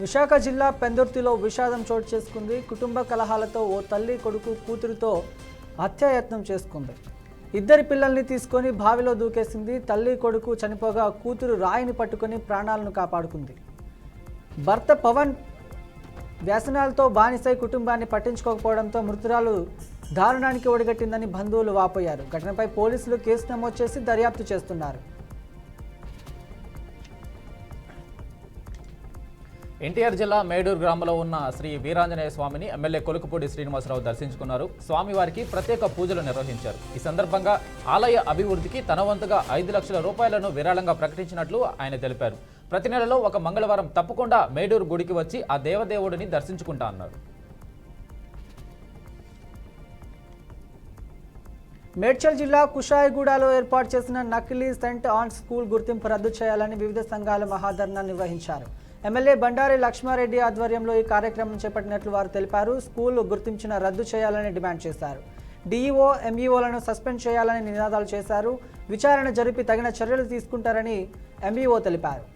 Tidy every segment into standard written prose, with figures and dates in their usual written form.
విశాఖ జిల్లా పెందుర్తిలో విషాదం చోటు చేసుకుంది. కుటుంబ కలహాలతో ఓ తల్లి కొడుకు కూతురుతో హత్యాయత్నం చేసుకుంది. ఇద్దరి పిల్లల్ని తీసుకొని బావిలో దూకేసింది. తల్లి కొడుకు చనిపోగా కూతురు రాయిని పట్టుకొని ప్రాణాలను కాపాడుకుంది. భర్త పవన్ వ్యసనాలతో బానిసై కుటుంబాన్ని పట్టించుకోకపోవడంతో మృతురాలు దారుణానికి ఒడిగట్టిందని బంధువులు వాపోయారు. ఘటనపై పోలీసులు కేసు నమోదు చేసి దర్యాప్తు చేస్తున్నారు. ఎన్టీఆర్ జిల్లా మేడూరు గ్రామంలో ఉన్న శ్రీ వీరాంజనేయ స్వామిని ఎమ్మెల్యే కొలుకుపూడి శ్రీనివాసరావు దర్శించుకున్నారు. స్వామివారికి ప్రత్యేక పూజలు నిర్వహించారు. ఈ సందర్భంగా ఆలయ అభివృద్ధికి తన వంతుగా 5 లక్షల రూపాయలను విరాళంగా ప్రకటించినట్లు ఆయన తెలిపారు. ప్రతి నెలలో ఒక మంగళవారం తప్పకుండా మేడూరు గుడికి వచ్చి ఆ దేవదేవుడిని దర్శించుకుంటా అన్నారు. మేడ్చల్ జిల్లా కుషాయిగూడలో ఏర్పాటు చేసిన నకిలీ సెంట్ ఆన్ స్కూల్ గుర్తింపు రద్దు చేయాలని వివిధ సంఘాలు మహాధర్నా నిర్వహించారు. ఎమ్మెల్యే బండారి లక్ష్మారెడ్డి ఆధ్వర్యంలో ఈ కార్యక్రమం చేపట్టినట్లు వారు తెలిపారు. స్కూల్ గుర్తించిన రద్దు చేయాలని డిమాండ్ చేశారు. డీఈఓ ఎంఈఓలను సస్పెండ్ చేయాలని నినాదాలు చేశారు. విచారణ జరిపి తగిన చర్యలు తీసుకుంటారని ఎంఈఓ తెలిపారు.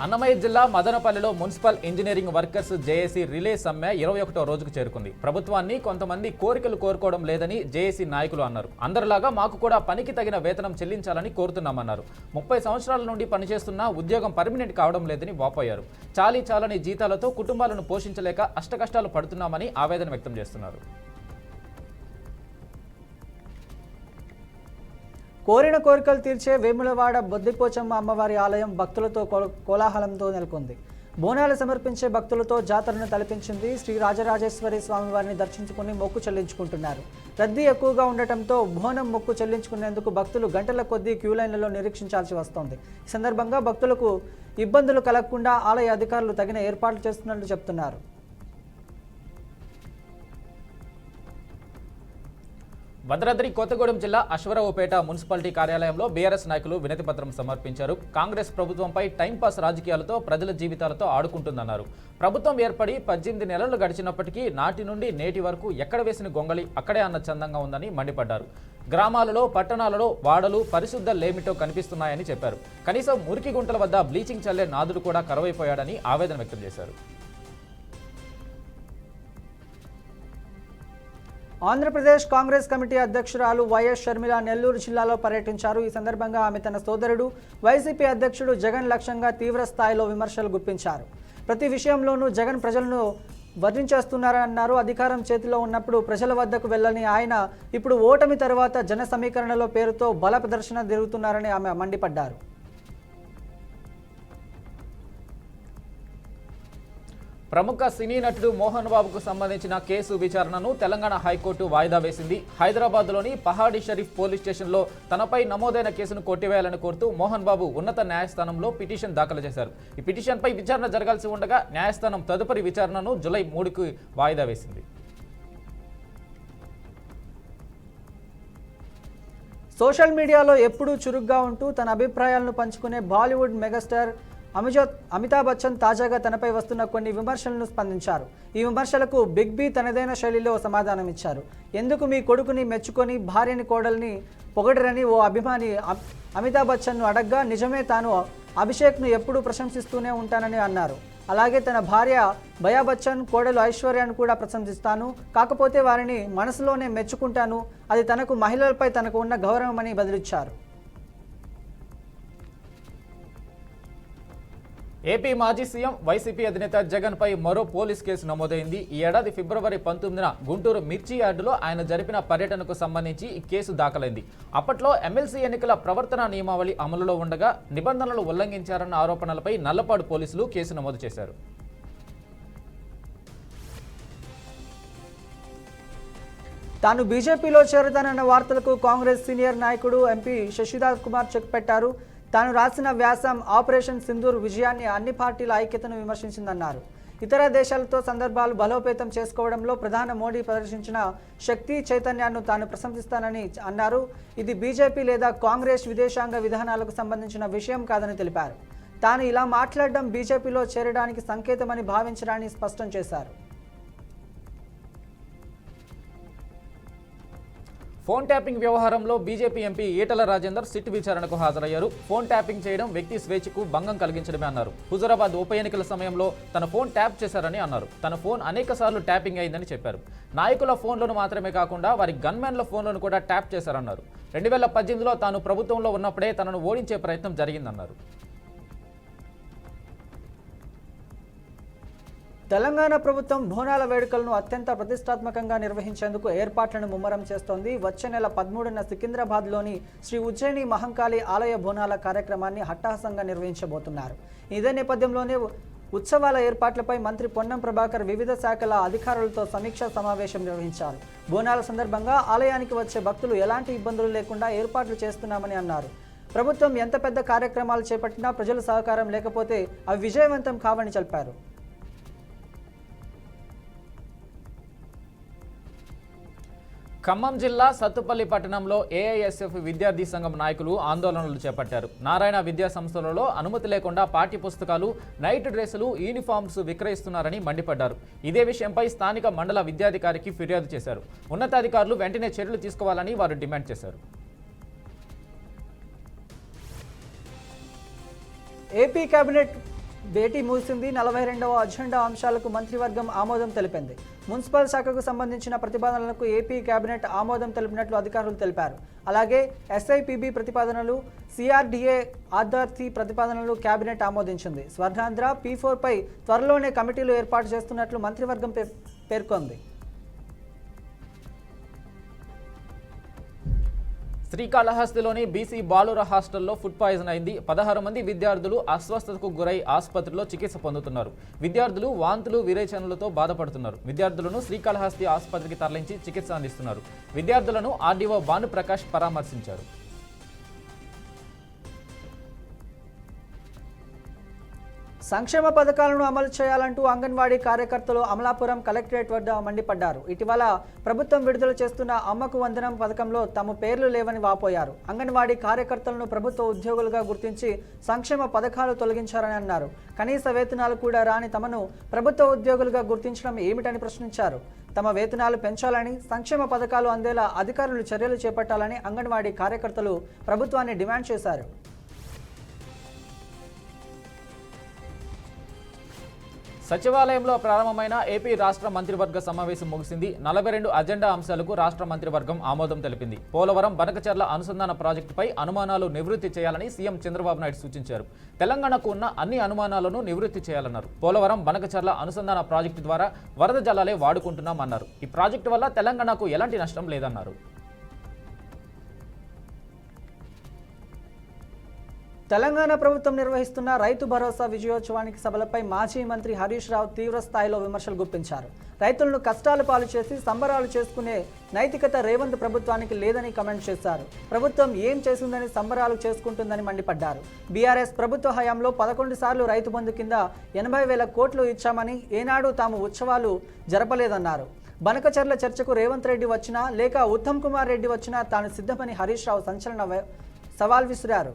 అన్నమయ్య జిల్లా మదనపల్లిలో municipal engineering workers JAC relay సమ్మె 21వ రోజుకు చేరుకుంది. ప్రభుత్వాన్ని కొంతమంది కోరికలు కోరుకోవడం లేదని జేఏసీ నాయకులు అన్నారు. అందరిలాగా మాకు కూడా పనికి తగిన వేతనం చెల్లించాలని కోరుతున్నామన్నారు. 30 సంవత్సరాల నుండి పనిచేస్తున్నా ఉద్యోగం పర్మినెంట్ కావడం లేదని వాపోయారు. చాలని జీతాలతో కుటుంబాలను పోషించలేక అష్టకష్టాలు పడుతున్నామని ఆవేదన వ్యక్తం చేస్తున్నారు. కోరిన కోరికలు తీర్చే వేములవాడ బొద్దిపోచమ్మ అమ్మవారి ఆలయం భక్తులతో కోలాహలంతో నెలకొంది. బోనాలు సమర్పించే భక్తులతో జాతరను తలపించింది. శ్రీ రాజరాజేశ్వరి స్వామివారిని దర్శించుకుని మొక్కు చెల్లించుకుంటున్నారు. రద్దీ ఎక్కువగా ఉండటంతో బోనం మొక్కు చెల్లించుకునేందుకు భక్తులు గంటల కొద్దీ క్యూలైన్లలో నిరీక్షించాల్సి వస్తోంది. ఈ సందర్భంగా భక్తులకు ఇబ్బందులు కలగకుండా ఆలయ అధికారులు తగిన ఏర్పాట్లు చేస్తున్నట్లు చెప్తున్నారు. భద్రాద్రి కొత్తగూడెం జిల్లా అశ్వరావుపేట మున్సిపాలిటీ కార్యాలయంలో బీఆర్ఎస్ నాయకులు వినతి పత్రం సమర్పించారు. కాంగ్రెస్ ప్రభుత్వంపై టైంపాస్ రాజకీయాలతో ప్రజల జీవితాలతో ఆడుకుంటుందన్నారు. ప్రభుత్వం ఏర్పడి 18 నెలలు గడిచినప్పటికీ నాటి నుండి నేటి వరకు ఎక్కడ వేసిన గొంగళి అక్కడే అన్న చందంగా ఉందని మండిపడ్డారు. గ్రామాలలో పట్టణాలలో వాడలు పరిశుద్ధ లేమిటో కనిపిస్తున్నాయని చెప్పారు. కనీసం మురికి గుంటల వద్ద బ్లీచింగ్ చల్లే నాదుడు కూడా కరువైపోయాడని ఆవేదన వ్యక్తం చేశారు. ఆంధ్రప్రదేశ్ కాంగ్రెస్ కమిటీ అధ్యక్షురాలు వైఎస్ షర్మిల నెల్లూరు జిల్లాలో పర్యటించారు. ఈ సందర్భంగా ఆమె తన సోదరుడు వైసీపీ అధ్యక్షుడు జగన్ లక్ష్యంగా తీవ్ర స్థాయిలో విమర్శలు గుప్పించారు. ప్రతి విషయంలోనూ జగన్ ప్రజలను వర్ణించేస్తున్నారన్నారు. అధికారం చేతిలో ఉన్నప్పుడు ప్రజల వద్దకు వెళ్ళని ఆయన ఇప్పుడు ఓటమి తర్వాత జన సమీకరణలో పేరుతో బల ప్రదర్శన జరుగుతున్నారని ఆమె మండిపడ్డారు. ప్రముఖ సినీ నటుడు మోహన్ బాబుకు సంబంధించిన కేసు విచారణను తెలంగాణ హైకోర్టు వాయిదా వేసింది. హైదరాబాద్లోని పహాడి షరీఫ్ పోలీస్ స్టేషన్లో తనపై నమోదైన కేసును కొట్టివేయాలని కోరుతూ మోహన్ బాబు ఉన్నత న్యాయస్థానంలో పిటిషన్ దాఖలు చేశారు. ఈ పిటిషన్పై విచారణ జరగాల్సి ఉండగా న్యాయస్థానం తదుపరి విచారణను జూలై 3కి వాయిదా వేసింది. సోషల్ మీడియాలో ఎప్పుడూ చురుగ్గా ఉంటూ తన అభిప్రాయాలను పంచుకునే బాలీవుడ్ మెగాస్టార్ అమితాబ్ బచ్చన్ తాజాగా తనపై వస్తున్న కొన్ని విమర్శలను స్పందించారు. ఈ విమర్శలకు బిగ్ బీ తనదైన శైలిలో సమాధానం ఇచ్చారు. ఎందుకు మీ కొడుకుని మెచ్చుకొని భార్యని కోడల్ని పొగడరని ఓ అభిమాని అమితాబ్ బచ్చన్ను అడగ్గా నిజమే, తాను అభిషేక్ను ఎప్పుడూ ప్రశంసిస్తూనే ఉంటానని అన్నారు. అలాగే తన భార్య భయా బచ్చన్, కోడలు ఐశ్వర్యను కూడా ప్రశంసిస్తాను, కాకపోతే వారిని మనసులోనే మెచ్చుకుంటాను, అది తనకు మహిళలపై తనకు ఉన్న గౌరవమని బదిలిచ్చారు. ఏపీ మాజీ సీఎం వైసీపీ అధినేత జగన్ పై మరో పోలీస్ కేసు నమోదైంది. ఈ ఏడాది ఫిబ్రవరి 19న గుంటూరు మిర్చి యార్డులో ఆయన జరిపిన పర్యటనకు సంబంధించి ఈ కేసు దాఖలైంది. అప్పట్లో ఎమ్మెల్సీ ఎన్నికల ప్రవర్తన నియమావళి అమలులో ఉండగా నిబంధనలు ఉల్లంఘించారన్న ఆరోపణలపై నల్లపాడు పోలీసులు కేసు నమోదు చేశారు. తాను బీజేపీలో చేరుతానన్న వార్తలకు కాంగ్రెస్ సీనియర్ నాయకుడు ఎంపీ శశిధర్ కుమార్ చెక్ పెట్టారు. తాను రాసిన వ్యాసం ఆపరేషన్ సింధూర్ విజయాన్ని అన్ని పార్టీల ఐక్యతను విమర్శించిందన్నారు. ఇతర దేశాలతో సందర్భాలు బలోపేతం చేసుకోవడంలో ప్రధాని మోడీ ప్రదర్శించిన శక్తి చైతన్యాన్ని తాను ప్రశంసిస్తానని అన్నారు. ఇది బీజేపీ లేదా కాంగ్రెస్ విదేశాంగ విధానాలకు సంబంధించిన విషయం కాదని తెలిపారు. తాను ఇలా మాట్లాడడం బీజేపీలో చేరడానికి సంకేతమని భావించడాన్ని స్పష్టం చేశారు. ఫోన్ ట్యాపింగ్ వ్యవహారంలో BJP MP Etela Rajender SIT విచారణకు హాజరయ్యారు. ఫోన్ ట్యాపింగ్ చేయడం వ్యక్తి స్వేచ్ఛకు భంగం కలిగించడమే అన్నారు. హుజూరాబాద్ ఉప ఎన్నికల సమయంలో తన ఫోన్ ట్యాప్ చేశారని అన్నారు. తన ఫోన్ అనేకసార్లు ట్యాపింగ్ అయిందని చెప్పారు. నాయకుల ఫోన్లను మాత్రమే కాకుండా వారి గన్మెన్ల ఫోన్లను కూడా ట్యాప్ చేశారన్నారు. 2018లో తాను ప్రభుత్వంలో ఉన్నప్పుడే తనను ఓడించే ప్రయత్నం జరిగిందన్నారు. తెలంగాణ ప్రభుత్వం బోనాల వేడుకలను అత్యంత ప్రతిష్టాత్మకంగా నిర్వహించేందుకు ఏర్పాట్లను ముమ్మరం చేస్తోంది. వచ్చే నెల 13న సికింద్రాబాద్లోని శ్రీ ఉజ్జయిని మహంకాళి ఆలయ బోనాల కార్యక్రమాన్ని అట్టహాసంగా నిర్వహించబోతున్నారు. ఇదే నేపథ్యంలోనే ఉత్సవాల ఏర్పాట్లపై మంత్రి పొన్నం ప్రభాకర్ వివిధ శాఖల అధికారులతో సమీక్షా సమావేశం నిర్వహించారు. బోనాల సందర్భంగా ఆలయానికి వచ్చే భక్తులు ఎలాంటి ఇబ్బందులు లేకుండా ఏర్పాట్లు చేస్తున్నామని అన్నారు. ప్రభుత్వం ఎంత పెద్ద కార్యక్రమాలు చేపట్టినా ప్రజల సహకారం లేకపోతే అవి విజయవంతం కావని తెలిపారు. ఖమ్మం జిల్లా సత్తుపల్లి పట్టణంలో ఏఐఎస్ఎఫ్ విద్యార్థి సంఘం నాయకులు ఆందోళనలు చేపట్టారు. నారాయణ విద్యా సంస్థలలో అనుమతి లేకుండా పాఠ్య పుస్తకాలు, నైట్ డ్రెస్సులు, యూనిఫామ్స్ విక్రయిస్తున్నారని మండిపడ్డారు. ఇదే విషయంపై స్థానిక మండల విద్యాధికారికి ఫిర్యాదు చేశారు. ఉన్నతాధికారులు వెంటనే చర్యలు తీసుకోవాలని వారు డిమాండ్ చేశారు. ఏపీ కేబినెట్ భేటీ ముగిసింది. 42వ అజెండా అంశాలకు మంత్రివర్గం ఆమోదం తెలిపింది. మున్సిపల్ శాఖకు సంబంధించిన ప్రతిపాదనలకు ఏపీ కేబినెట్ ఆమోదం తెలిపినట్లు అధికారులు తెలిపారు. అలాగే ఎస్ఐపిబి ప్రతిపాదనలు, సిఆర్డీఏ ఆర్ఆర్సీ ప్రతిపాదనలు కేబినెట్ ఆమోదించింది. స్వర్ణాంధ్ర P4 పై త్వరలోనే కమిటీలు ఏర్పాటు చేస్తున్నట్లు మంత్రివర్గం పేర్కొంది. శ్రీకాళహస్తిలోని బీసీ బాలుర హాస్టల్లో ఫుడ్ పాయిజన్ అయింది. 16 మంది విద్యార్థులు అస్వస్థతకు గురై ఆసుపత్రిలో చికిత్స పొందుతున్నారు. విద్యార్థులు వాంతులు, విరేచనలతో బాధపడుతున్నారు. విద్యార్థులను శ్రీకాళహస్తి ఆసుపత్రికి తరలించి చికిత్స అందిస్తున్నారు. విద్యార్థులను ఆర్డీఓ భానుప్రకాష్ పరామర్శించారు. సంక్షేమ పథకాలను అమలు చేయాలంటూ అంగన్వాడీ కార్యకర్తలు అమలాపురం కలెక్టరేట్ వద్ద మండిపడ్డారు. ఇటీవల ప్రభుత్వం విడుదల చేస్తున్న అమ్మకు వందనం పథకంలో తమ పేర్లు లేవని వాపోయారు. అంగన్వాడీ కార్యకర్తలను ప్రభుత్వ ఉద్యోగులుగా గుర్తించి సంక్షేమ పథకాలు తొలగించారని అన్నారు. కనీస వేతనాలు కూడా రాని తమను ప్రభుత్వ ఉద్యోగులుగా గుర్తించడం ఏమిటని ప్రశ్నించారు. తమ వేతనాలు పెంచాలని, సంక్షేమ పథకాలు అందేలా అధికారులు చర్యలు చేపట్టాలని అంగన్వాడీ కార్యకర్తలు ప్రభుత్వాన్ని డిమాండ్ చేశారు. సచివాలయంలో ప్రారంభమైన ఏపీ రాష్ట్ర మంత్రివర్గ సమావేశం ముగిసింది. 42 అజెండా అంశాలకు రాష్ట్ర మంత్రివర్గం ఆమోదం తెలిపింది. పోలవరం బనకచర్ల అనుసంధాన ప్రాజెక్టుపై అనుమానాలు నివృత్తి చేయాలని సీఎం చంద్రబాబు నాయుడు సూచించారు. తెలంగాణకు ఉన్న అన్ని అనుమానాలను నివృత్తి చేయాలన్నారు. పోలవరం బనకచర్ల అనుసంధాన ప్రాజెక్టు ద్వారా వరద జలాలే వాడుకుంటున్నామన్నారు. ఈ ప్రాజెక్టు వల్ల తెలంగాణకు ఎలాంటి నష్టం లేదన్నారు. తెలంగాణ ప్రభుత్వం నిర్వహిస్తున్న రైతు భరోసా విజయోత్సవానికి సభలపై మాజీ మంత్రి హరీష్ రావు తీవ్ర స్థాయిలో విమర్శలు గుప్పించారు. రైతులను కష్టాలు పాలు చేసి సంబరాలు చేసుకునే నైతికత రేవంత్ ప్రభుత్వానికి లేదని కామెంట్ చేశారు. ప్రభుత్వం ఏం చేసిందని సంబరాలు చేసుకుంటుందని మండిపడ్డారు. బీఆర్ఎస్ ప్రభుత్వ హయాంలో 11 సార్లు రైతు బంధు కింద 80,000 కోట్లు ఇచ్చామని, ఏనాడు తాము ఉత్సవాలు జరపలేదన్నారు. బనకచర్ల చర్చకు రేవంత్ రెడ్డి వచ్చినా లేక ఉత్తమ్ కుమార్ రెడ్డి వచ్చినా తాను సిద్ధమని హరీష్ రావు సంచలన సవాల్ విసిరారు.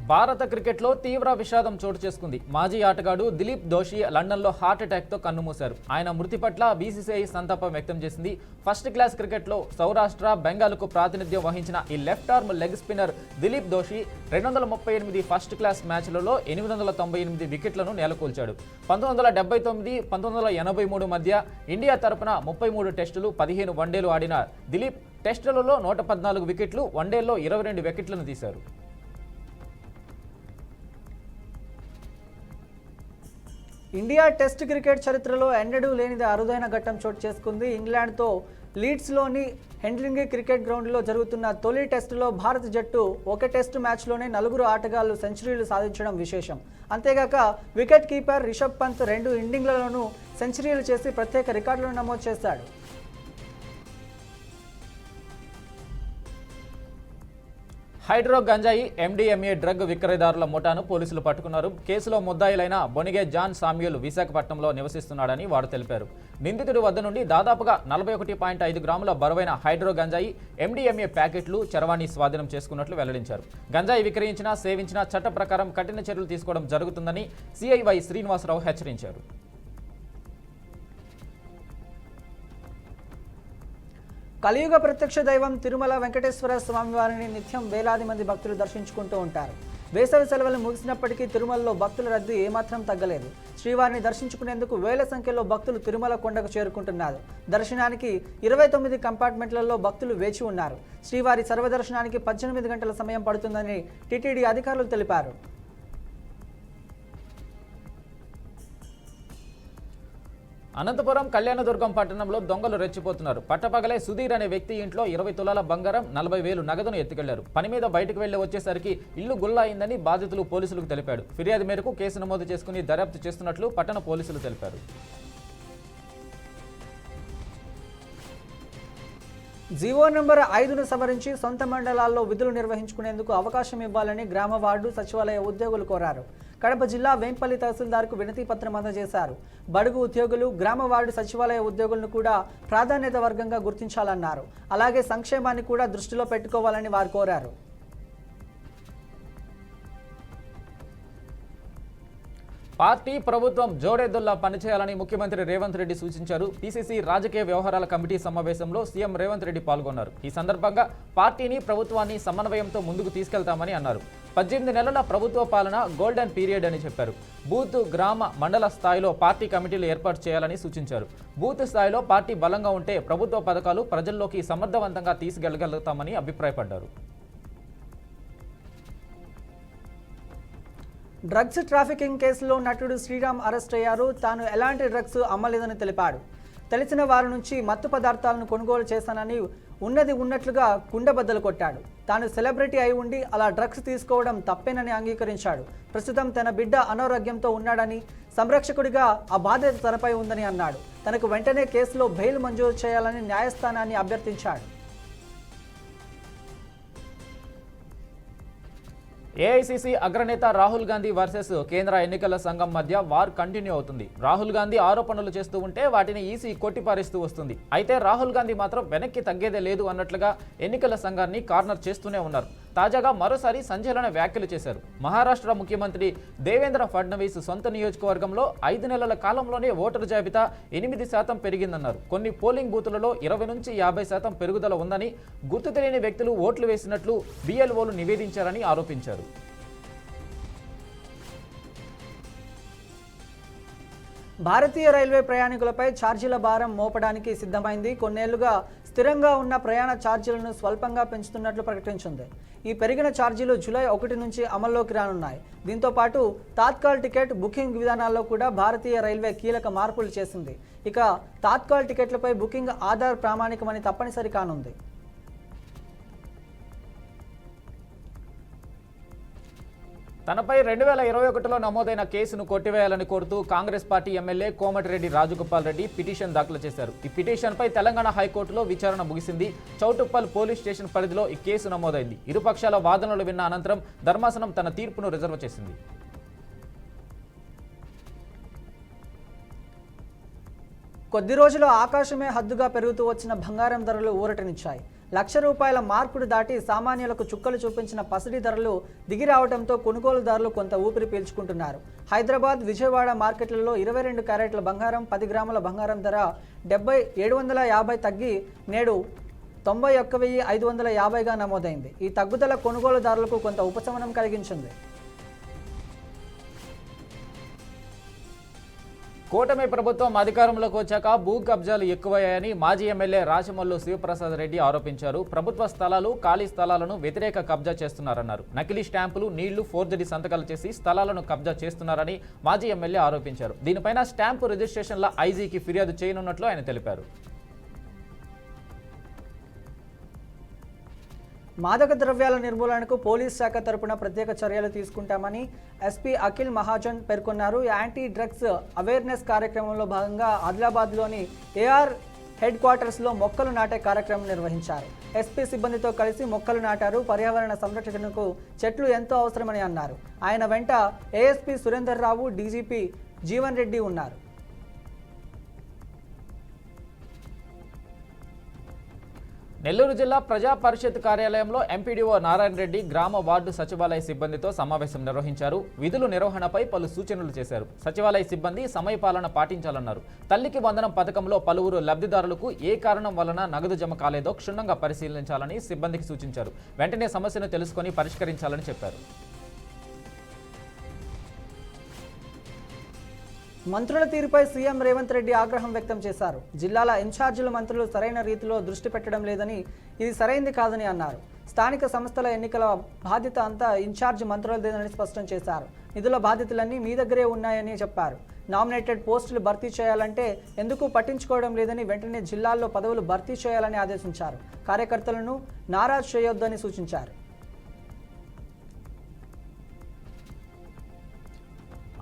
భారత క్రికెట్లో తీవ్ర విషాదం చోటు చేసుకుంది. మాజీ ఆటగాడు దిలీప్ దోషి లండన్లో హార్ట్ అటాక్తో కన్నుమూశారు. ఆయన మృతి పట్ల బీసీసీఐ సంతాపం వ్యక్తం చేసింది. ఫస్ట్ క్లాస్ క్రికెట్లో సౌరాష్ట్ర, బెంగాల్కు ప్రాతినిధ్యం వహించిన ఈ left arm leg spinner Dilip Doshi 238 first class మ్యాచ్లలో 898 వికెట్లను నేలకూల్చాడు. 1979, 1983 మధ్య ఇండియా తరపున 33 టెస్టులు, 15 వన్డేలు ఆడిన దిలీప్ టెస్టులలో 114 వికెట్లు, వన్డేల్లో 22 వికెట్లను తీశారు. ఇండియా టెస్ట్ క్రికెట్ చరిత్రలో ఎన్నడూ లేనిది అరుదైన ఘట్టం చోటు చేసుకుంది. ఇంగ్లాండ్తో లీడ్స్లోని హెండ్లింగ్ క్రికెట్ గ్రౌండ్లో జరుగుతున్న తొలి టెస్టులో భారత జట్టు ఒక టెస్టు మ్యాచ్లోనే 4 ఆటగాళ్లు సెంచరీలు సాధించడం విశేషం. అంతేగాక వికెట్ కీపర్ రిషబ్ పంత్ 2 ఇన్నింగ్స్లలోనూ సెంచరీలు చేసి ప్రత్యేక రికార్డులను నమోదు చేశాడు. హైడ్రో గంజాయి, MDMA డ్రగ్ విక్రయదారుల ముఠాను పోలీసులు పట్టుకున్నారు. కేసులో ముద్దాయిలైన బొనిగే జాన్ సామ్యూల్ విశాఖపట్నంలో నివసిస్తున్నాడని వారు తెలిపారు. నిందితుడి వద్ద నుండి దాదాపుగా 41.5 గ్రాముల బరువైన హైడ్రో గంజాయి, MDMA ప్యాకెట్లు, చరవాణి స్వాధీనం చేసుకున్నట్లు వెల్లడించారు. గంజాయి విక్రయించినా, సేవించినా చట్ట ప్రకారం కఠిన చర్యలు తీసుకోవడం జరుగుతుందని CIY శ్రీనివాసరావు హెచ్చరించారు. కలియుగ ప్రత్యక్ష దైవం తిరుమల వెంకటేశ్వర స్వామివారిని నిత్యం వేలాది మంది భక్తులు దర్శించుకుంటూ ఉంటారు. వేసవి సెలవులు ముగిసినప్పటికీ తిరుమలలో భక్తుల రద్దీ ఏమాత్రం తగ్గలేదు. శ్రీవారిని దర్శించుకునేందుకు వేల సంఖ్యలో భక్తులు తిరుమల కొండకు చేరుకుంటున్నారు. దర్శనానికి 29 కంపార్ట్మెంట్లలో భక్తులు వేచి ఉన్నారు. శ్రీవారి సర్వదర్శనానికి 18 గంటల సమయం పడుతుందని టీటీడీ అధికారులు తెలిపారు. అనంతపురం కళ్యాణదుర్గం పట్టణంలో దొంగలు రెచ్చిపోతున్నారు. పట్టపగలే సుధీర్ అనే వ్యక్తి ఇంట్లో 20 తులాల బంగారం 40,000 నగదును ఎత్తుకెళ్లారు. పని మీద బయటకు వెళ్లి వచ్చేసరికి ఇల్లు గుల్లా అయిందని బాధితులు పోలీసులకు తెలిపాడు. ఫిర్యాదు మేరకు కేసు నమోదు చేసుకుని దర్యాప్తు చేస్తున్నట్లు పట్టణ పోలీసులు తెలిపారు. జీవో నంబర్ 5ను సవరించి సొంత మండలాల్లో విధులు నిర్వహించుకునేందుకు అవకాశం ఇవ్వాలని గ్రామ వార్డు సచివాలయ ఉద్యోగులు కోరారు. కడప జిల్లా వేంపల్లి తహసీల్దార్కు వినతి పత్రం అందజేశారు. బడుగు ఉద్యోగులు, గ్రామ వార్డు సచివాలయ ఉద్యోగులను కూడా ప్రాధాన్యత వర్గంగా గుర్తించాలన్నారు. అలాగే సంక్షేమాన్ని కూడా దృష్టిలో పెట్టుకోవాలని వారు కోరారు. పార్టీ ప్రభుత్వం జోడెద్దుల్లా పనిచేయాలని ముఖ్యమంత్రి రేవంత్ రెడ్డి సూచించారు. పీసీసీ రాజకీయ వ్యవహారాల కమిటీ సమావేశంలో సీఎం రేవంత్ రెడ్డి పాల్గొన్నారు. ఈ సందర్భంగా పార్టీని, ప్రభుత్వాన్ని సమన్వయంతో ముందుకు తీసుకెళ్తామని అన్నారు. 18 నెలల ప్రభుత్వ పాలన గోల్డెన్ పీరియడ్ అని చెప్పారు. బూత్, గ్రామ, మండల స్థాయిలో పార్టీ కమిటీలు ఏర్పాటు చేయాలని సూచించారు. బూత్ స్థాయిలో పార్టీ బలంగా ఉంటే ప్రభుత్వ పథకాలు ప్రజల్లోకి సమర్థవంతంగా తీసుకెళ్లగలుగుతామని అభిప్రాయపడ్డారు. డ్రగ్స్ ట్రాఫికింగ్ కేసులో నటుడు శ్రీరామ్ అరెస్ట్ అయ్యారు. తాను ఎలాంటి డ్రగ్స్ అమ్మలేదని తెలిపాడు. తెలిసిన వారి నుంచి మత్తు పదార్థాలను కొనుగోలు చేశానని ఉన్నది ఉన్నట్లుగా కుండబద్దలు కొట్టాడు. తాను సెలబ్రిటీ అయి ఉండి అలా డ్రగ్స్ తీసుకోవడం తప్పేనని అంగీకరించాడు. ప్రస్తుతం తన బిడ్డ అనారోగ్యంతో ఉన్నాడని, సంరక్షకుడిగా ఆ బాధ్యత తనపై ఉందని అన్నాడు. తనకు వెంటనే కేసులో బెయిల్ మంజూరు చేయాలని న్యాయస్థానాన్ని అభ్యర్థించాడు. ఏఐసీసీ అగ్రనేత రాహుల్ గాంధీ వర్సెస్ కేంద్ర ఎన్నికల సంఘం మధ్య వార్ కంటిన్యూ అవుతుంది. రాహుల్ గాంధీ ఆరోపణలు చేస్తూ ఉంటే వాటిని ఈసీ కొట్టిపారేస్తూ వస్తుంది. అయితే రాహుల్ గాంధీ మాత్రం వెనక్కి తగ్గేదే లేదు అన్నట్లుగా ఎన్నికల సంఘాన్ని కార్నర్ చేస్తూనే ఉన్నారు. తాజాగా మరోసారి సంచలన వ్యాఖ్యలు చేశారు. మహారాష్ట్ర ముఖ్యమంత్రి దేవేంద్ర ఫడ్నవీస్ సొంత నియోజకవర్గంలో 5 నెలల కాలంలోనే ఓటరు జాబితా 8% పెరిగిందన్నారు. కొన్ని పోలింగ్ బూతులలో 20 నుంచి 50% పెరుగుదల ఉందని, గుర్తు తెలియని వ్యక్తులు ఓట్లు వేసినట్లు బిఎల్ఓలు నివేదించారని ఆరోపించారు. భారతీయ రైల్వే ప్రయాణికులపై ఛార్జీల భారం మోపడానికి సిద్ధమైంది. కొన్నేళ్లుగా స్థిరంగా ఉన్న ప్రయాణ ఛార్జీలను స్వల్పంగా పెంచుతున్నట్లు ప్రకటించింది. ఈ పెరిగిన ఛార్జీలు జూలై 1 నుంచి అమల్లోకి రానున్నాయి. దీంతో పాటు తాత్కాల్ టికెట్ బుకింగ్ విధానాల్లో కూడా భారతీయ రైల్వే కీలక మార్పులు చేసింది. ఇక తాత్కాల్ టికెట్లపై బుకింగ్ ఆధార్ ప్రామాణికమని తప్పనిసరి కానుంది. తనపై 2021లో నమోదైన కేసును కొట్టివేయాలని కోరుతూ Congress party MLA Komatireddy Rajagopal Reddy petition దాఖలు చేశారు. ఈ పిటిషన్పై తెలంగాణ హైకోర్టులో విచారణ ముగిసింది. చౌటుప్పల్ పోలీస్ స్టేషన్ పరిధిలో ఈ కేసు నమోదైంది. ఇరుపక్షాల వాదనలు విన్న అనంతరం ధర్మాసనం తన తీర్పును రిజర్వ్ చేసింది. కొద్ది రోజులు ఆకాశమే హద్దుగా పెరుగుతూ వచ్చిన బంగారం ధరలు ఊరటనిచ్చాయి. ₹1,00,000 మార్కును దాటి సామాన్యులకు చుక్కలు చూపించిన పసిడి ధరలు దిగిరావడంతో కొనుగోలుదారులు కొంత ఊపిరి పీల్చుకుంటున్నారు. హైదరాబాద్, విజయవాడ మార్కెట్లలో 22 క్యారెట్ల బంగారం, 10 గ్రాముల బంగారం ధర 750 తగ్గి నేడు 91,550గా నమోదైంది. ఈ తగ్గుదల కొనుగోలుదారులకు కొంత ఉపశమనం కలిగించింది. కూటమి ప్రభుత్వం అధికారంలోకి వచ్చాక భూ కబ్జాలు ఎక్కువయ్యాయని మాజీ ఎమ్మెల్యే రాచమల్లు శివప్రసాద్ రెడ్డి ఆరోపించారు. ప్రభుత్వ స్థలాలు, ఖాళీ స్థలాలను వ్యతిరేక కబ్జా చేస్తున్నారన్నారు. నకిలీ స్టాంపులు, నీళ్లు, ఫోర్జరీ సంతకాలు చేసి స్థలాలను కబ్జా చేస్తున్నారని మాజీ ఎమ్మెల్యే ఆరోపించారు. దీనిపైన స్టాంపు రిజిస్ట్రేషన్ల ఐజీకి ఫిర్యాదు చేయనున్నట్లు ఆయన తెలిపారు. మాదక ద్రవ్యాల నిర్మూలనకు పోలీస్ శాఖ తరపున ప్రత్యేక చర్యలు తీసుకుంటామని ఎస్పీ అఖిల్ మహాజన్ పేర్కొన్నారు. యాంటీ డ్రగ్స్ అవేర్నెస్ కార్యక్రమంలో భాగంగా ఆదిలాబాద్లోని ఏఆర్ హెడ్ క్వార్టర్స్లో మొక్కలు నాటే కార్యక్రమం నిర్వహించారు. ఎస్పీ సిబ్బందితో కలిసి మొక్కలు నాటారు. పర్యావరణ సంరక్షణకు చెట్లు ఎంతో అవసరమని అన్నారు. ఆయన వెంట ఏఎస్పీ సురేందర్ రావు, డీజీపీ జీవన్ రెడ్డి ఉన్నారు. నెల్లూరు జిల్లా ప్రజా పరిషత్ కార్యాలయంలో ఎంపీడీఓ నారాయణ రెడ్డి గ్రామ వార్డు సచివాలయ సిబ్బందితో సమావేశం నిర్వహించారు. విధుల నిర్వహణపై పలు సూచనలు చేశారు. సచివాలయ సిబ్బంది సమయపాలన పాటించాలన్నారు. తల్లికి వందనం పథకంలో పలువురు లబ్ధిదారులకు ఏ కారణం వలన నగదు జమ కాలేదో క్షుణ్ణంగా పరిశీలించాలని సిబ్బందికి సూచించారు. వెంటనే సమస్యను తెలుసుకొని పరిష్కరించాలని చెప్పారు. మంత్రుల తీరుపై సీఎం రేవంత్ రెడ్డి ఆగ్రహం వ్యక్తం చేశారు. జిల్లాల ఇన్ఛార్జీల మంత్రులు సరైన రీతిలో దృష్టి పెట్టడం లేదని, ఇది సరైంది కాదని అన్నారు. స్థానిక సంస్థల ఎన్నికల బాధ్యత అంతా ఇన్ఛార్జ్ మంత్రులదేనని స్పష్టం చేశారు. నిధుల బాధ్యతలన్నీ మీ దగ్గరే ఉన్నాయని చెప్పారు. నామినేటెడ్ పోస్టులు భర్తీ చేయాలంటే ఎందుకు పట్టించుకోవడం లేదని, వెంటనే జిల్లాల్లో పదవులు భర్తీ చేయాలని ఆదేశించారు. కార్యకర్తలను నారాజు చేయొద్దని సూచించారు.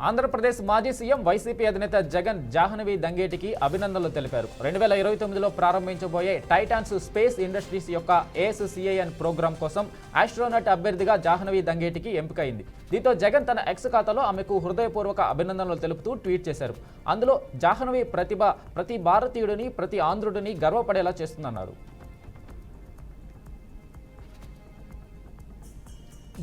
ఆంధ్రప్రదేశ్ మాజీ సీఎం వైసీపీ అధినేత జగన్ జాహ్నవి దంగేటికి అభినందనలు తెలిపారు. 2029లో ప్రారంభించబోయే టైటాన్స్ స్పేస్ ఇండస్ట్రీస్ యొక్క ASCIN ప్రోగ్రాం కోసం ఆస్ట్రోనట్ అభ్యర్థిగా జాహ్నవి దంగేటికి ఎంపికైంది. దీంతో జగన్ తన ఎక్స్ ఖాతాలో ఆమెకు హృదయపూర్వక అభినందనలు తెలుపుతూ ట్వీట్ చేశారు. అందులో జాహ్నవి ప్రతిభ ప్రతి భారతీయుడిని, ప్రతి ఆంధ్రుడిని గర్వపడేలా చేస్తుందన్నారు.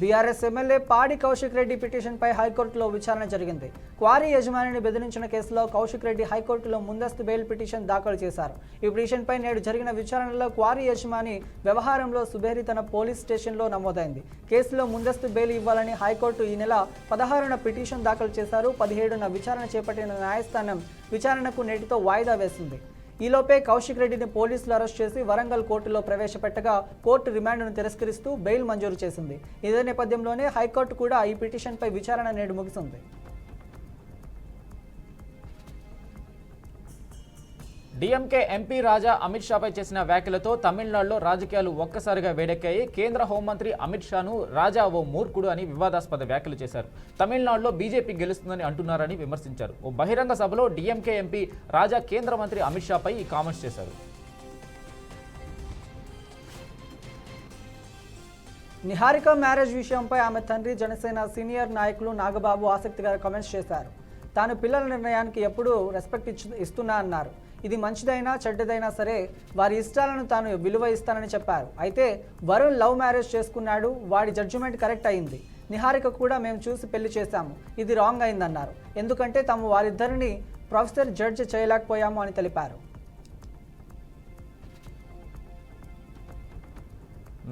బీఆర్ఎస్ ఎమ్మెల్యే పాడి కౌశిక్ రెడ్డి పిటిషన్పై హైకోర్టులో విచారణ జరిగింది. క్వారీ యజమానిని బెదిరించిన కేసులో కౌశిక్ రెడ్డి హైకోర్టులో ముందస్తు బెయిల్ పిటిషన్ దాఖలు చేశారు. ఈ పిటిషన్పై నేడు జరిగిన విచారణలో క్వారీ యజమాని వ్యవహారంలో సుబేరి తన పోలీస్ స్టేషన్లో నమోదైంది. కేసులో ముందస్తు బెయిల్ ఇవ్వాలని హైకోర్టు ఈ నెల 16న పిటిషన్ దాఖలు చేశారు. 17న విచారణ చేపట్టిన న్యాయస్థానం విచారణకు నేటితో వాయిదా వేసింది. ఈలోపే కౌశిక్ రెడ్డిని పోలీసులు అరెస్ట్ చేసి వరంగల్ కోర్టులో ప్రవేశపెట్టగా కోర్టు రిమాండ్ను తిరస్కరిస్తూ బెయిల్ మంజూరు చేసింది. ఇదే నేపథ్యంలోనే హైకోర్టు కూడా ఈ పిటిషన్పై విచారణ నేడు ముగిసింది. డీఎంకే ఎంపీ రాజా అమిత్ షాపై చేసిన వ్యాఖ్యలతో తమిళనాడులో రాజకీయాలు ఒక్కసారిగా వేడెక్కాయి. కేంద్ర హోంమంత్రి అమిత్ షాను రాజా ఓ మూర్ఖుడు అని వివాదాస్పద వ్యాఖ్యలు చేశారు. తమిళనాడులో బీజేపీ గెలుస్తుందని అంటున్నారని విమర్శించారు. ఓ బహిరంగ సభలో డీఎంకే ఎంపీ రాజా కేంద్ర మంత్రి అమిత్ షాపై ఈ కామెంట్స్ చేశారు. నిహారిక మ్యారేజ్ విషయంపై ఆమె తండ్రి జనసేన సీనియర్ నాయకులు నాగబాబు ఆసక్తికర కామెంట్స్ చేశారు. తాను పిల్లల నిర్ణయానికి ఎప్పుడూ రెస్పెక్ట్ ఇస్తున్నా అన్నారు. ఇది మంచిదైనా చెడ్డదైనా సరే వారి ఇష్టాలను తాను విలువ ఇస్తానని చెప్పారు. అయితే వరుణ్ లవ్ మ్యారేజ్ చేసుకున్నాడు, వాడి జడ్జిమెంట్ కరెక్ట్ అయింది. నిహారిక కూడా మేము చూసి పెళ్లి చేశాము, ఇది రాంగ్ అయిందన్నారు. ఎందుకంటే తాము వారిద్దరిని ప్రొఫెసర్ జడ్జ్ చేయలేకపోయాము అని తెలిపారు.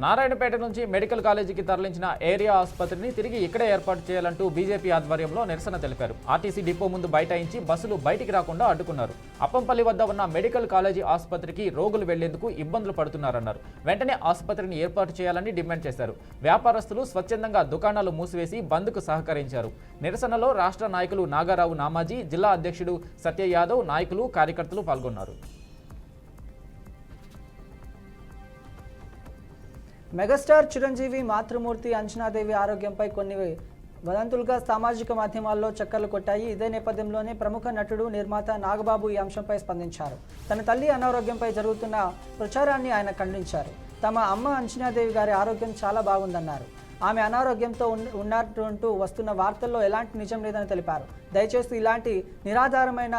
నారాయణపేట నుంచి మెడికల్ కాలేజీకి తరలించిన ఏరియా ఆసుపత్రిని తిరిగి ఇక్కడే ఏర్పాటు చేయాలంటూ బీజేపీ ఆధ్వర్యంలో నిరసన తెలిపారు. ఆర్టీసీ డిపో ముందు బైఠాయించి బస్సులు బయటికి రాకుండా అడ్డుకున్నారు. అప్పంపల్లి వద్ద ఉన్న మెడికల్ కాలేజీ ఆసుపత్రికి రోగులు వెళ్లేందుకు ఇబ్బందులు పడుతున్నారన్నారు. వెంటనే ఆసుపత్రిని ఏర్పాటు చేయాలని డిమాండ్ చేశారు. వ్యాపారస్తులు స్వచ్ఛందంగా దుకాణాలు మూసివేసి బంద్కు సహకరించారు. నిరసనలో రాష్ట్ర నాయకులు నాగారావు నామాజీ, జిల్లా అధ్యక్షుడు సత్య యాదవ్, నాయకులు, కార్యకర్తలు పాల్గొన్నారు. మెగాస్టార్ చిరంజీవి మాతృమూర్తి అంజనాదేవి ఆరోగ్యంపై కొన్ని వదంతులుగా సామాజిక మాధ్యమాల్లో చక్కర్లు కొట్టాయి. ఇదే నేపథ్యంలోనే ప్రముఖ నటుడు, నిర్మాత నాగబాబు ఈ అంశంపై స్పందించారు. తన తల్లి అనారోగ్యంపై జరుగుతున్న ప్రచారాన్ని ఆయన ఖండించారు. తమ అమ్మ అంజనాదేవి గారి ఆరోగ్యం చాలా బాగుందన్నారు. ఆమె అనారోగ్యంతో ఉన్నట్టు వస్తున్న వార్తల్లో ఎలాంటి నిజం లేదని తెలిపారు. దయచేసి ఇలాంటి నిరాధారమైన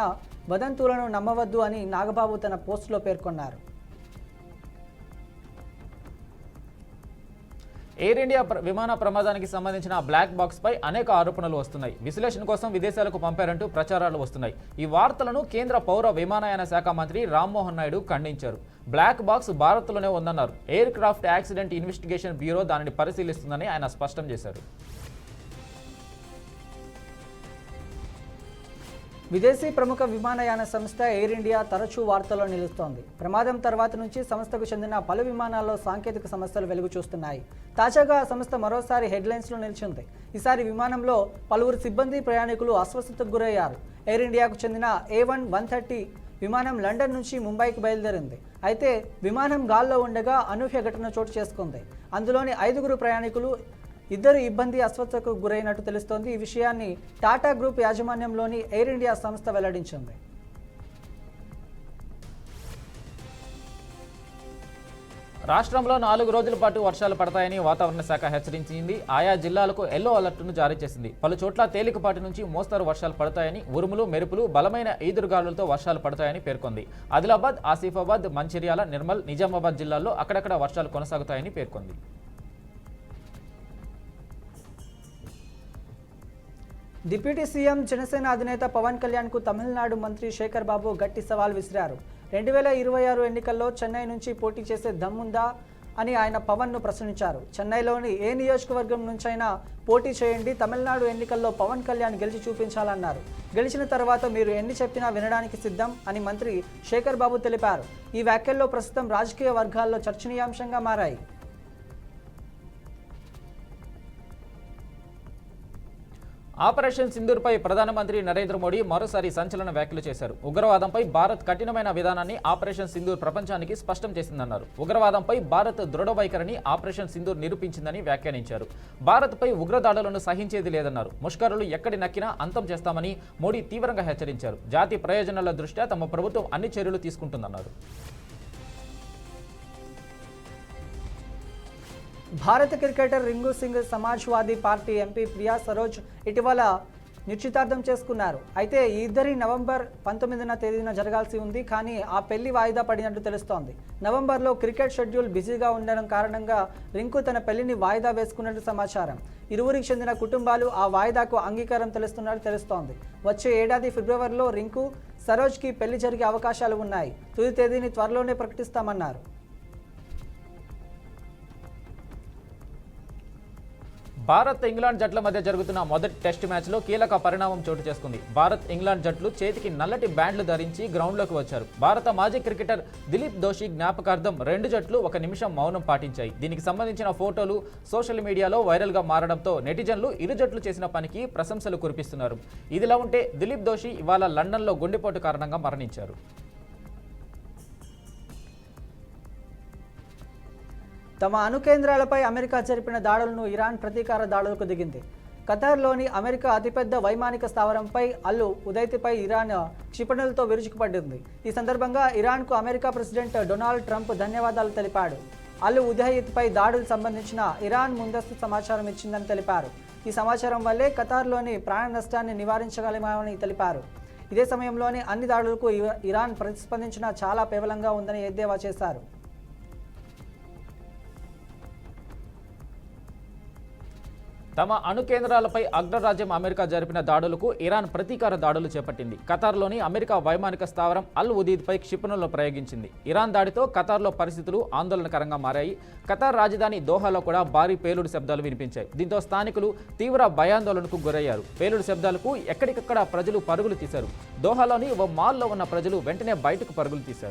వదంతులను నమ్మవద్దు అని నాగబాబు తన పోస్టులో పేర్కొన్నారు. ఎయిర్ ఇండియా విమాన ప్రమాదానికి సంబంధించిన బ్లాక్ బాక్స్ పై అనేక ఆరోపణలు వస్తున్నాయి. విశ్లేషణ కోసం విదేశాలకు పంపారంటూ ప్రచారాలు వస్తున్నాయి. ఈ వార్తలను కేంద్ర పౌర విమానయాన శాఖ మంత్రి రామ్మోహన్ నాయుడు ఖండించారు. బ్లాక్ బాక్స్ భారత్లోనే ఉందన్నారు. Air craft accident investigation bureau దానిని పరిశీలిస్తుందని ఆయన స్పష్టం చేశారు. విదేశీ ప్రముఖ విమానయాన సంస్థ ఎయిర్ ఇండియా తరచూ వార్తల్లో నిలుస్తోంది. ప్రమాదం తర్వాత నుంచి సంస్థకు చెందిన పలు విమానాల్లో సాంకేతిక సమస్యలు వెలుగు చూస్తున్నాయి. తాజాగా ఆ సంస్థ మరోసారి హెడ్లైన్స్లో నిలిచింది. ఈసారి విమానంలో పలువురు సిబ్బంది, ప్రయాణికులు అస్వస్థతకు గురయ్యారు. ఎయిర్ ఇండియాకు చెందిన A130 విమానం లండన్ నుంచి ముంబైకి బయలుదేరింది. అయితే విమానం గాల్లో ఉండగా అనూహ్య ఘటన చోటు చేసుకుంది. అందులోని 5 ప్రయాణికులు, 2 ఇబ్బంది అస్వస్థతకు గురైనట్టు తెలుస్తోంది. ఈ విషయాన్ని టాటా గ్రూప్ యాజమాన్యంలోని ఎయిర్ ఇండియా సంస్థ వెల్లడించింది. రాష్ట్రంలో 4 రోజుల పాటు వర్షాలు పడతాయని వాతావరణ శాఖ హెచ్చరించింది. ఆయా జిల్లాలకు ఎల్లో అలర్ట్ను జారీ చేసింది. పలు చోట్ల తేలికపాటి నుంచి మోస్తరు వర్షాలు పడతాయని, ఉరుములు, మెరుపులు, బలమైన ఈదురుగాలులతో వర్షాలు పడతాయని పేర్కొంది. ఆదిలాబాద్, ఆసిఫాబాద్, మంచిర్యాల, నిర్మల్, నిజామాబాద్ జిల్లాల్లో అక్కడక్కడ వర్షాలు కొనసాగుతాయని పేర్కొంది. డిప్యూటీ సీఎం జనసేన అధినేత పవన్ కళ్యాణ్కు తమిళనాడు మంత్రి శేఖర్ బాబు గట్టి సవాల్ విసిరారు. 2026 ఎన్నికల్లో చెన్నై నుంచి పోటీ చేసే దమ్ముందా అని ఆయన పవన్ను ప్రశ్నించారు. చెన్నైలోని ఏ నియోజకవర్గం నుంచైనా పోటీ చేయండి, తమిళనాడు ఎన్నికల్లో పవన్ కళ్యాణ్ గెలిచి చూపించాలన్నారు. గెలిచిన తర్వాత మీరు ఎన్ని చెప్పినా వినడానికి సిద్ధం అని మంత్రి శేఖర్ బాబు తెలిపారు. ఈ వ్యాఖ్యల్లో ప్రస్తుతం రాజకీయ వర్గాల్లో చర్చనీయాంశంగా మారాయి. ఆపరేషన్ సింధూర్పై ప్రధానమంత్రి నరేంద్ర మోడీ మరోసారి సంచలన వ్యాఖ్యలు చేశారు. ఉగ్రవాదంపై భారత్ కఠినమైన విధానాన్ని ఆపరేషన్ సింధూర్ ప్రపంచానికి స్పష్టం చేసిందన్నారు. ఉగ్రవాదంపై భారత్ దృఢ వైఖరిని ఆపరేషన్ సింధూర్ నిరూపించిందని వ్యాఖ్యానించారు. భారత్పై ఉగ్రదాడులను సహించేది లేదన్నారు. ముష్కరులు ఎక్కడి నక్కినా అంతం చేస్తామని మోడీ తీవ్రంగా హెచ్చరించారు. జాతి ప్రయోజనాల దృష్ట్యా తమ ప్రభుత్వం అన్ని చర్యలు తీసుకుంటుందన్నారు. భారత cricketer ring Singh Samajwadi party MP Priya Saroj ఇటీవల నిశ్చితార్థం చేసుకున్నారు. అయితే ఈ ఇద్దరి నవంబర్ 19న తేదీన జరగాల్సి ఉంది. కానీ ఆ పెళ్లి వాయిదా పడినట్టు తెలుస్తోంది. నవంబర్లో క్రికెట్ షెడ్యూల్ బిజీగా ఉండడం కారణంగా రింకు తన పెళ్లిని వాయిదా వేసుకున్నట్టు సమాచారం. ఇరువురికి చెందిన కుటుంబాలు ఆ వాయిదాకు అంగీకారం తెలుస్తోంది. వచ్చే ఏడాది ఫిబ్రవరిలో రింకు సరోజ్కి పెళ్లి జరిగే అవకాశాలు ఉన్నాయి. తుది తేదీని త్వరలోనే ప్రకటిస్తామన్నారు. భారత్, ఇంగ్లాండ్ జట్ల మధ్య జరుగుతున్న మొదటి టెస్ట్ మ్యాచ్లో కీలక పరిణామం చోటు చేసుకుంది. భారత్, ఇంగ్లాండ్ జట్లు చేతికి నల్లటి బ్యాండ్లు ధరించి గ్రౌండ్లోకి వచ్చారు. భారత మాజీ క్రికెటర్ దిలీప్ దోషి జ్ఞాపకార్థం 2 జట్లు 1 నిమిషం మౌనం పాటించాయి. దీనికి సంబంధించిన ఫోటోలు సోషల్ మీడియాలో వైరల్గా మారడంతో నెటిజన్లు ఇరు జట్లు చేసిన పనికి ప్రశంసలు కురిపిస్తున్నారు. ఇదిలా ఉంటే దిలీప్ దోషి ఇవాళ లండన్లో గుండెపోటు కారణంగా మరణించారు. తమ అణు కేంద్రాలపై అమెరికా జరిపిన దాడులను ఇరాన్ ప్రతీకార దాడులకు దిగింది. ఖతార్లోని అమెరికా అతిపెద్ద వైమానిక స్థావరంపై అల్లు ఉదైతిపై ఇరాన్ క్షిపణులతో విరుచుకుపడింది. ఈ సందర్భంగా ఇరాన్కు అమెరికా ప్రెసిడెంట్ డొనాల్డ్ ట్రంప్ ధన్యవాదాలు తెలిపాడు. అల్లు ఉదైత్పై దాడులు సంబంధించిన ఇరాన్ ముందస్తు సమాచారం ఇచ్చిందని తెలిపారు. ఈ సమాచారం వల్లే ఖతార్లోని ప్రాణ నష్టాన్ని నివారించగలమని తెలిపారు. ఇదే సమయంలోనే అన్ని దాడులకు ఇరాన్ ప్రతిస్పందించిన చాలా పేలవంగా ఉందని ఎద్దేవా చేశారు. తమ అణు కేంద్రాలపై అగ్రరాజ్యం అమెరికా జరిపిన దాడులకు ఇరాన్ ప్రతీకార దాడులు చేపట్టింది. ఖతార్లోని అమెరికా వైమానిక స్థావరం అల్ ఉదీద్పై క్షిపణులను ప్రయోగించింది. ఇరాన్ దాడితో ఖతార్లో పరిస్థితులు ఆందోళనకరంగా మారాయి. ఖతార్ రాజధాని దోహాలో కూడా భారీ పేలుడు శబ్దాలు వినిపించాయి. దీంతో స్థానికులు తీవ్ర భయాందోళనకు గురయ్యారు. పేలుడు శబ్దాలకు ఎక్కడికక్కడ ప్రజలు పరుగులు తీశారు. దోహాలోని ఓ మాల్లో ఉన్న ప్రజలు వెంటనే బయటకు పరుగులు తీశారు.